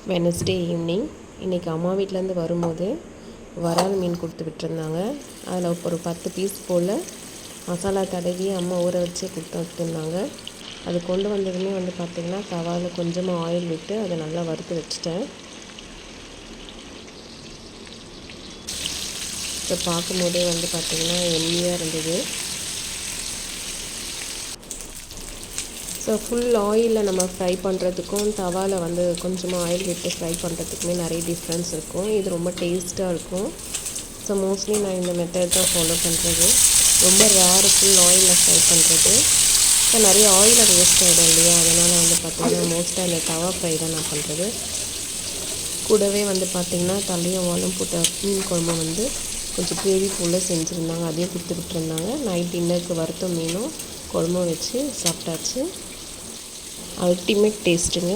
Wednesday evening இன்றைக்கி அம்மா வீட்டிலேருந்து வரும்போது வரால் மீன் கொடுத்து விட்டுருந்தாங்க. அதில் ஒரு 10 பீஸ் போல் மசாலா தடவி அம்மா ஊற வச்சு கொடுத்து விட்டுருந்தாங்க. அது கொண்டு வந்ததுமே பார்த்திங்கன்னா தவாவில் கொஞ்சமாக ஆயில் விட்டு அதை நல்லா வறுத்து வச்சுட்டேன். இப்போ பார்க்கும்போதே பார்த்திங்கன்னா எம்மியாக இருந்தது. ஸோ ஃபுல் ஆயிலில் நம்ம ஃப்ரை பண்ணுறதுக்கும் தவாவில் கொஞ்சமாக ஆயில் விட்டு ஃப்ரை பண்ணுறதுக்குமே நிறைய டிஃப்ரென்ஸ் இருக்கும். இது ரொம்ப டேஸ்ட்டாக இருக்கும். ஸோ மோஸ்ட்லி நான் இந்த மெத்தட் தான் ஃபாலோ பண்ணுறது. ரொம்ப ரேர் ஃபுல் ஆயிலில் ஃப்ரை பண்ணுறது. ஸோ நிறைய ஆயிலை வேஸ்ட் ஆகிடும் இல்லையா, அதனால் பார்த்திங்கன்னா மோஸ்ட்டாக இந்த தவா ஃப்ரை தான் நான் பண்ணுறது. கூடவே பார்த்திங்கன்னா தலையும் வாலும் போட்ட மீன் குழம்பு கொஞ்சம் கிரேவி போல் செஞ்சுருந்தாங்க. அதையும் கொடுத்து விட்டுருந்தாங்க. நைட் டின்னருக்கு வறுத்த மீனும் குழம்பும் வச்சு சாப்பிட்டாச்சு. அல்டிமேட் டேஸ்ட்டுங்க.